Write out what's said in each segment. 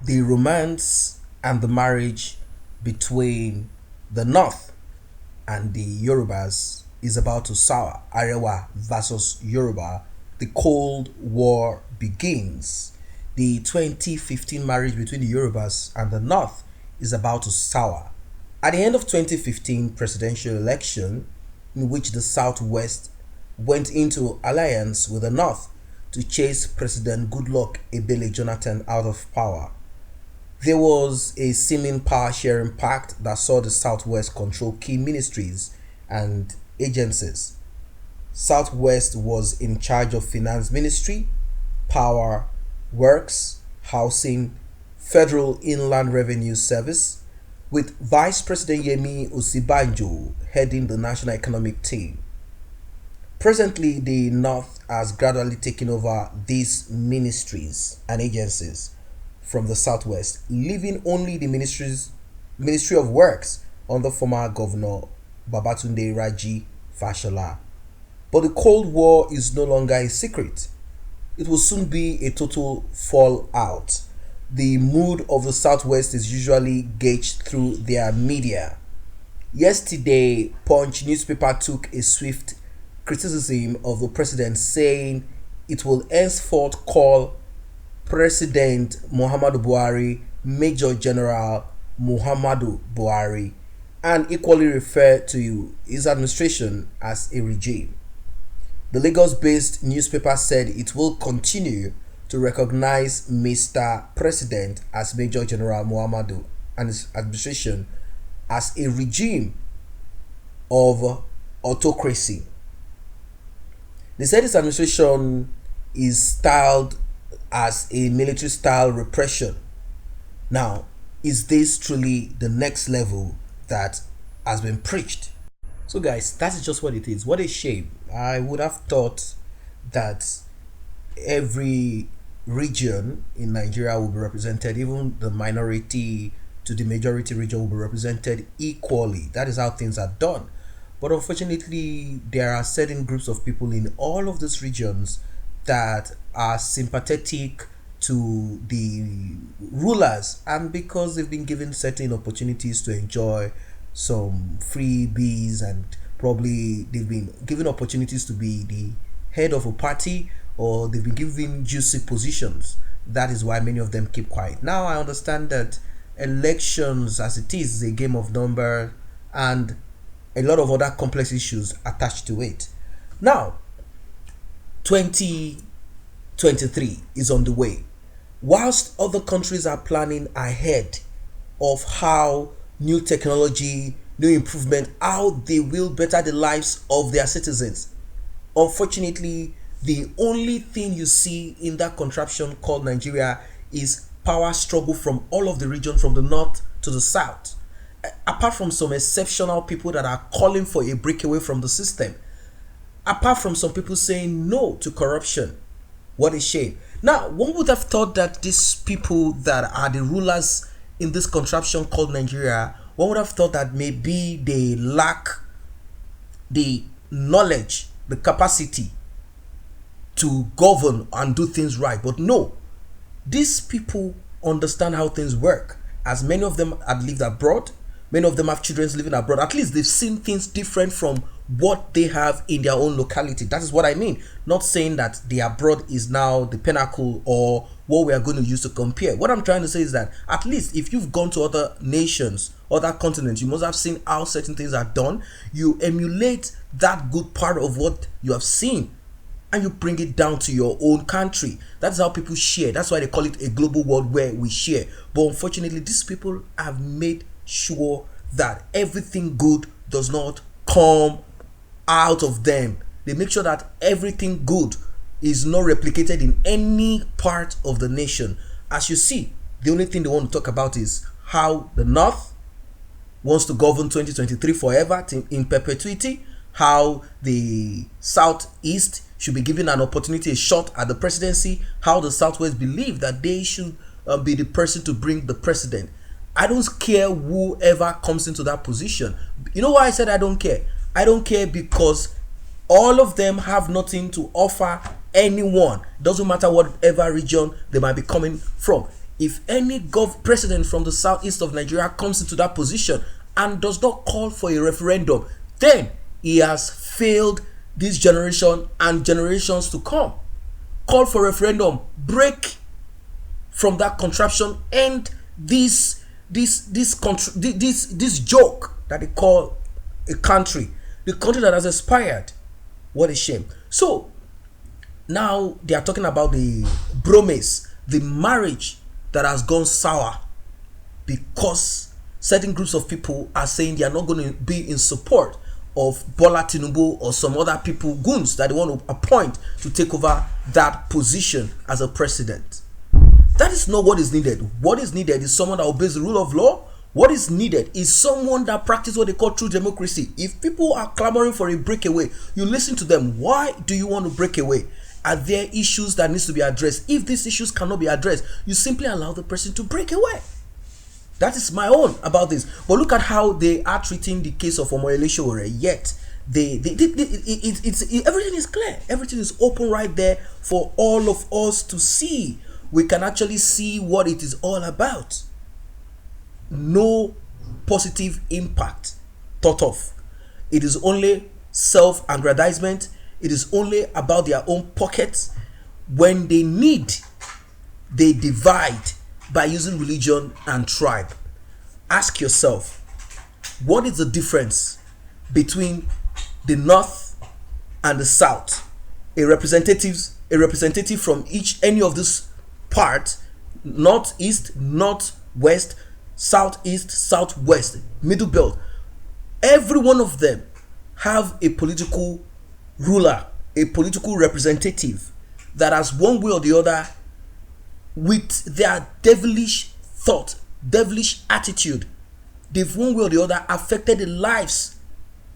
the romance and the marriage between the North and the Yorubas is about to sour. Arewa versus Yoruba. The Cold War begins. The 2015 marriage between the Yorubas and the North is about to sour. At the end of 2015 presidential election, in which the Southwest went into alliance with the North to chase President Goodluck Ebele Jonathan out of power, there was a seeming power sharing pact that saw the Southwest control key ministries and agencies. Southwest was in charge of Finance Ministry, Power, Works, Housing, Federal Inland Revenue Service, with Vice President Yemi Osibanjo heading the National Economic Team. Presently, the North has gradually taken over these ministries and agencies from the Southwest, leaving only the Ministry of Works under former Governor Babatunde Raji Fashola. But the Cold War is no longer a secret. It will soon be a total fallout. The mood of the Southwest is usually gauged through their media. Yesterday, Punch newspaper took a swift criticism of the president, saying it will henceforth call President Muhammadu Buhari Major General Muhammadu Buhari, and equally refer to his administration as a regime. The Lagos-based newspaper said it will continue to recognize Mr. President as Major General Muhammadu and his administration as a regime of autocracy. They said his administration is styled as a military-style repression. Now, is this truly the next level that has been preached? So guys, that is just what it is. What a shame. I would have thought that every region in Nigeria will be represented, even the minority to the majority region will be represented equally. That is how things are done. But unfortunately, there are certain groups of people in all of these regions that are sympathetic to the rulers, and because they've been given certain opportunities to enjoy some freebies, and probably they've been given opportunities to be the head of a party, or they've been given juicy positions. That is why many of them keep quiet. Now I understand that elections as it is a game of number and a lot of other complex issues attached to it. Now 2023 is on the way. Whilst other countries are planning ahead of how new technology, new improvement, how they will better the lives of their citizens, unfortunately, the only thing you see in that contraption called Nigeria is power struggle from all of the region, from the north to the south. Apart from some exceptional people that are calling for a breakaway from the system, apart from some people saying no to corruption. What a shame. Now, one would have thought that these people that are the rulers in this contraption called Nigeria, one would have thought that maybe they lack the knowledge, the capacity to govern and do things right. But no, these people understand how things work, as many of them have lived abroad. Many of them have children living abroad. At least they've seen things different from what they have in their own locality. That is what I mean. Not saying that the abroad is now the pinnacle or what we are going to use to compare. What I'm trying to say is that at least if you've gone to other nations, other continents, you must have seen how certain things are done. You emulate that good part of what you have seen and you bring it down to your own country. That's how people share. That's why they call it a global world where we share. But unfortunately, these people have made sure that everything good does not come out of them. They make sure that everything good is not replicated in any part of the nation. As you see, the only thing they want to talk about is how the North wants to govern 2023 forever in perpetuity, how the Southeast should be given an opportunity, a shot at the presidency, how the Southwest believe that they should be the person to bring the president. I don't care whoever comes into that position. You know why I said I don't care? I don't care because all of them have nothing to offer anyone. Doesn't matter whatever region they might be coming from. If any president from the southeast of Nigeria comes into that position and does not call for a referendum, then he has failed this generation and generations to come. Call for referendum, break from that contraption, end this joke that they call a country, the country that has expired. What a shame. So now they are talking about the bromance, the marriage that has gone sour because certain groups of people are saying they are not going to be in support of Bola TINUBU or some other people, goons that they want to appoint to take over that position as a president. That is not what is needed. What is needed is someone that obeys the rule of law. What is needed is someone that practices what they call true democracy. If people are clamoring for a breakaway, you listen to them. Why do you want to break away? Are there issues that needs to be addressed? If these issues cannot be addressed, you simply allow the person to break away. That is my own about this. But look at how they are treating the case of Omoyele Sowore. Yet everything is clear. Everything is open right there for all of us to see. We can actually see what it is all about. No positive impact thought of. It is only self-aggrandizement. It is only about their own pockets. When they need, they divide by using religion and tribe. Ask yourself, what is the difference between the North and the South? A representative from any of these parts, Northeast, Northwest, Southeast, Southwest, Middle Belt, every one of them have a political ruler, a political representative that has one way or the other, with their devilish thought, devilish attitude, they've one way or the other affected the lives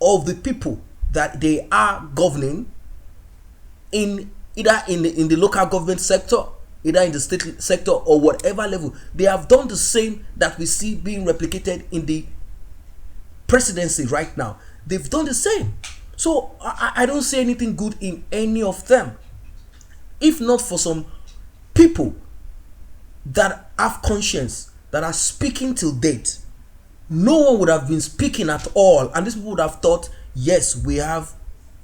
of the people that they are governing, in either in the local government sector, either in the state sector, or whatever level. They have done the same that we see being replicated in the presidency right now. They've done the same. So I don't see anything good in any of them. If not for some people that have conscience, that are speaking till date, no one would have been speaking at all. And these people would have thought, yes, we have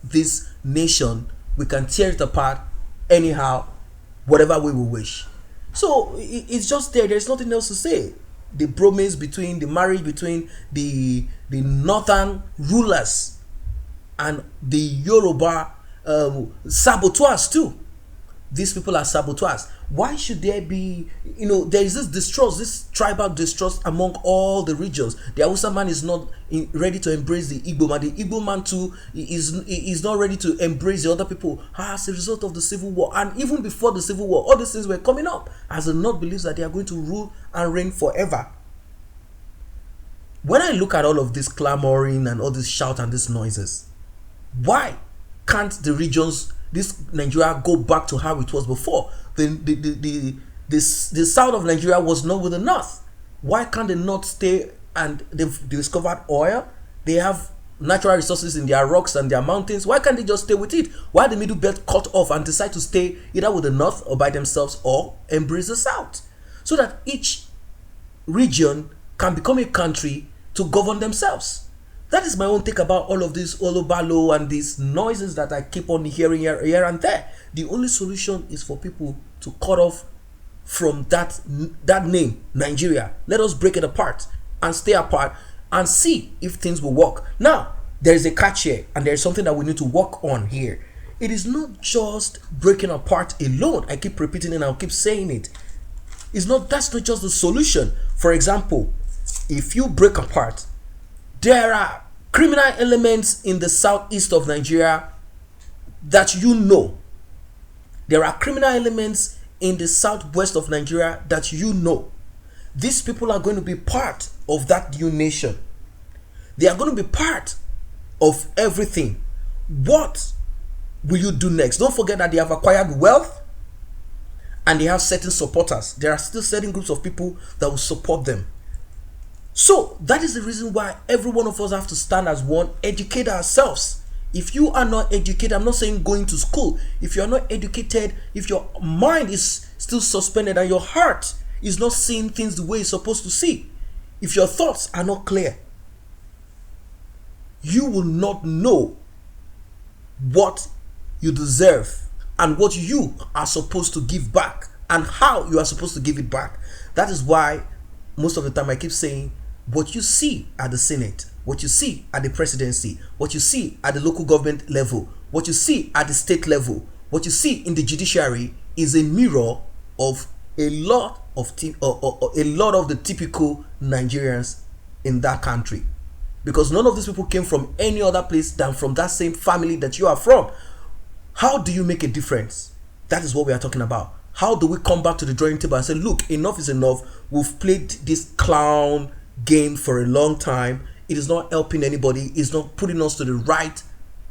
this nation, we can tear it apart anyhow, whatever way we wish. So it's just there's nothing else to say. The bromance between, the marriage between the northern rulers and the Yoruba saboteurs too. These people are saboteurs. Why should there be, there is this distrust, this tribal distrust among all the regions. The Hausa man is not ready to embrace the Igbo man. The Igbo man too is not ready to embrace the other people as a result of the civil war. And even before the civil war, all these things were coming up as the North believes that they are going to rule and reign forever. When I look at all of this clamoring and all this shout and these noises, why can't the regions, this Nigeria, go back to how it was before? The south of Nigeria was not with the north. Why can't the north stay? And they've discovered oil. They have natural resources in their rocks and their mountains. Why can't they just stay with it? Why the middle belt cut off and decide to stay either with the north or by themselves, or embrace the south, so that each region can become a country to govern themselves? That is my own take about all of this olobalo and these noises that I keep on hearing here and there. The only solution is for people to cut off from that name, Nigeria. Let us break it apart and stay apart and see if things will work. Now, there is a catch here, and there is something that we need to work on here. It is not just breaking apart alone. I keep repeating it and I'll keep saying it. That's not just the solution. For example, if you break apart, there are criminal elements in the southeast of Nigeria that there are criminal elements in the southwest of Nigeria that these people are going to be part of that new nation. They are going to be part of everything. What will you do next? Don't forget that they have acquired wealth and they have certain supporters. There are still certain groups of people that will support them. So that is the reason why every one of us have to stand as one, educate ourselves. If you are not educated, I'm not saying going to school. If you are not educated, if your mind is still suspended and your heart is not seeing things the way it's supposed to see. If your thoughts are not clear, you will not know what you deserve and what you are supposed to give back and how you are supposed to give it back. That is why most of the time I keep saying, what you see at the Senate, what you see at the presidency, what you see at the local government level, what you see at the state level, what you see in the judiciary is a mirror of a lot of the typical Nigerians in that country. Because none of these people came from any other place than from that same family that you are from. How do you make a difference? That is what we are talking about. How do we come back to the drawing table and say, look, enough is enough. We've played this clown game for a long time. It is not helping anybody. It's not putting us to the right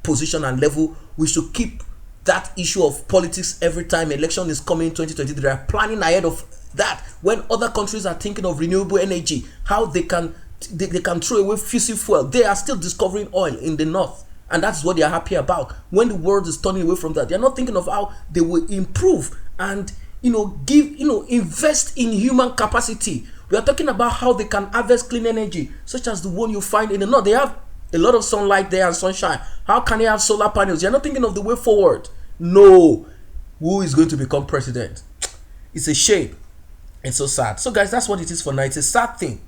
position and level. We should keep that issue of politics every time election is coming in 2020. They are planning ahead of that. When other countries are thinking of renewable energy, how they can throw away fossil fuel. They are still discovering oil in the north. And that's what they are happy about. When the world is turning away from that, they are not thinking of how they will improve and invest in human capacity. We are talking about how they can harvest clean energy, such as the one you find in the north. They have a lot of sunlight there and sunshine. How can they have solar panels? They are not thinking of the way forward. No. Who is going to become president? It's a shame. It's so sad. So guys, that's what it is for now. It's a sad thing.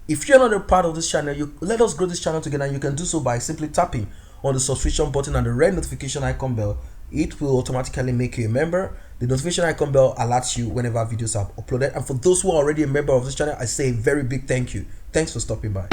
If you're not a part of this channel, let us grow this channel together, and you can do so by simply tapping on the subscription button and the red notification icon bell. It will automatically make you a member. The notification icon bell alerts you whenever videos are uploaded. And for those who are already a member of this channel, I say a very big thank you. Thanks for stopping by.